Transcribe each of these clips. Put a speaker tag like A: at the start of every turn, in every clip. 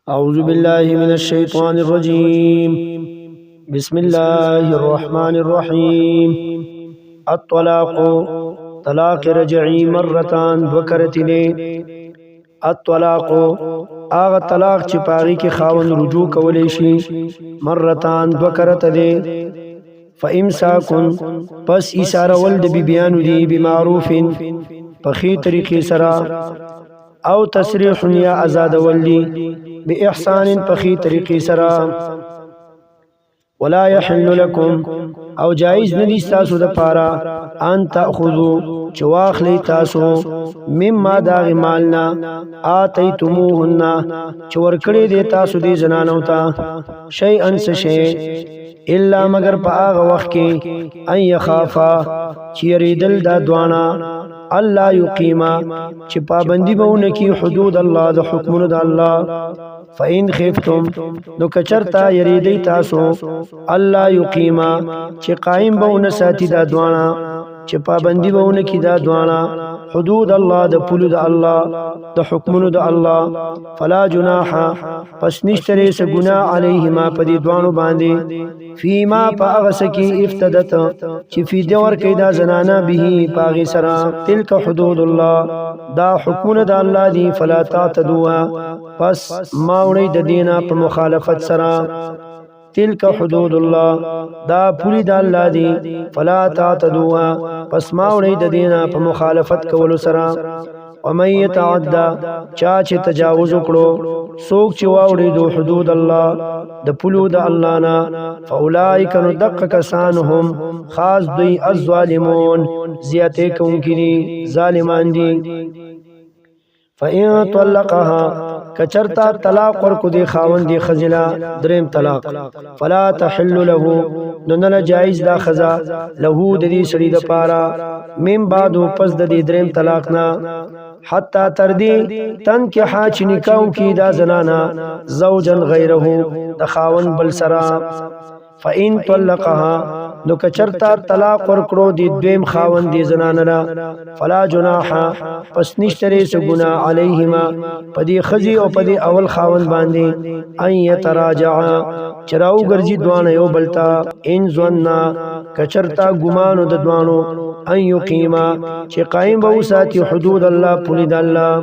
A: أعوذ بالله من الشيطان الرجيم. بسم الله الرحمن الرحيم. الطلاق طلاق رجعی مرتان دوکرتنے. الطلاق آغا طلاق چی پاغی کی خاون رجوع کولی شی مرتان دوکرت دے. فامساکن پس ایسار ولد بی بیانو دی بمعروف پخی طریقی سرا او تصریح یا ازاد ولدی بإحسان پخی طریقی سرا. ولا يحل لكم او جائز ندی تاسو د پارا ان تاخذو چواخلی تاسو مما داغ مالنا آتیتموهن چور کړي دي تاسو دي زنانو ته شیئا شیء الا مگر په هغه وخت کې ان يخافا چیریدل دا دوانا الله یقیما چې پابندی بهونه کی حدود الله د حکمونو د الله. فإن خفتم نو کچرتا یریدی تاسو الله یقیما چې قائم بهونه ساتي دا دوانا چې پابندی بهونه کی دا دوانا حدود الله د پلو د الله د حکمونو د الله. فلا جناح پس نشتره س گناہ علیهما پدی دوانو باندې فیما پاغسکی افتدت چې فی دور کیدا زنانا به پاغی سرا. تلک حدود الله دا حکمونه د الله دی فلا تعتدوا پس ما وړي د دینه په مخالفت سرا. تلک حدود الله دا پوری د الله دی فلا تعتدوا پس ما وړي د دینه په مخالفت کولو سرا. ومن يتعدى چا چې تجاوز وکړو سوک چې واوړي دو حدود الله د پلو د الله نه فاولائک نو دق کسانهم خاص دوی الظالمون زیاته کوونکي دي ظالمان دي. فإن طلقها کچرتا طلاق ورکو دی خاون دی خزلا دریم طلاق فلا تحل له نو نه جایز دا خزا له د دې سړي د پارا من بعدو پس د دې دریم طلاق نه حتی تر دې تن کې حاج نکاو کی دا زنانا زوجن غیره د خاون بل سرا. فإن طلقها نو کچرتا طلاق ورکړو دی دویم خاون دی زنانه فلا جناح پس نشتره س گناہ علیهما پدی خزی او پدی اول خاون باندې ان یتراجعا چراو ګرځي دوانه یو بلتا ان ظننا کچرتا ګمانو د دوانو ان یقیما چې قائم به ساتي حدود الله پولی د الله.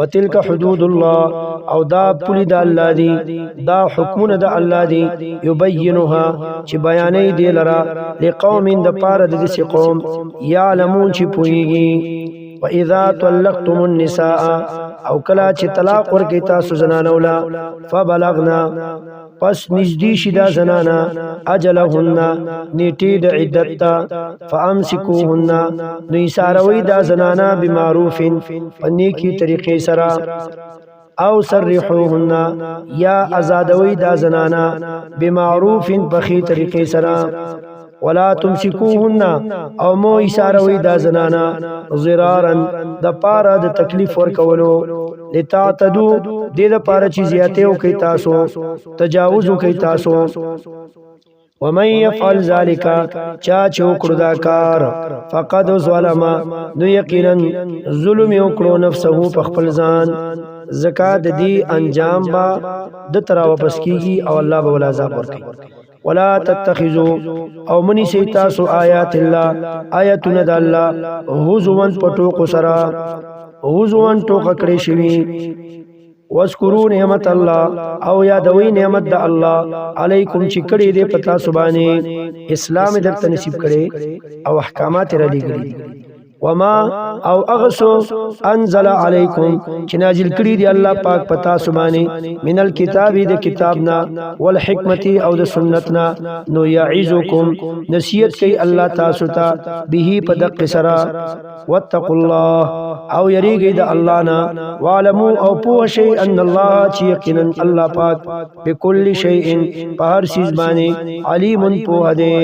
A: وتلك حدود الله او دا پولی د الله دی دا حکمونه د الله دی یبینها چې بیانې دی لرا لقوم د پاره د دې قوم یعلمون چې پویږي. واذا طلقتم النساء او کلا چې طلاق ورکې تاسو زنانو لا فبلغنا پس نږدې شي دا زنانا اجلهن نیټې د عدت فامسكوهن نو ایساروي دا زنانا بمعروف پنیکی طریقې سره او سرحوهن یا آزادوي دا زنانا بمعروف بخي طریقې سره. ولا تمسكوهن او مو ایساروي دا زنانا ضرارا د پارا د تکلیف ورکولو لتعتدو دې د پاره چې زیاته او کوي تاسو تجاوز کوي تاسو. ومن يفعل ذلك چا چې وکړو دا کار فقد ظلم نو یقینا ظلم وکړو نفسه په خپل ځان. زکات دی انجام با د ترا واپس کیږي او الله به ول عذاب ورکړي. ولا تتخذوا او منی سی تاسو آیات الله آیاتنا د الله هوزوان پټو سرا هوزوان ټوکه کړی شوی. واذکروا نعمت الله او یادوي نعمت د الله علیکم چې کړي دې پتا سبحانه اسلام درته نصیب کړي او احکامات را لګړي. وما او اغسو انزل علیکم چې نازل کړي دی الله پاک پتا سبحانه من الكتاب د کتابنا والحکمت او د سنتنا نو یعظکم نصیحت کوي الله تاسو ته به په دق سرا. واتقوا الله او یریږي د الله نه وعلموا او پوه شي ان الله چې یقینا الله پاک بكل شیء په هر چیز باندې علیم پوه دی.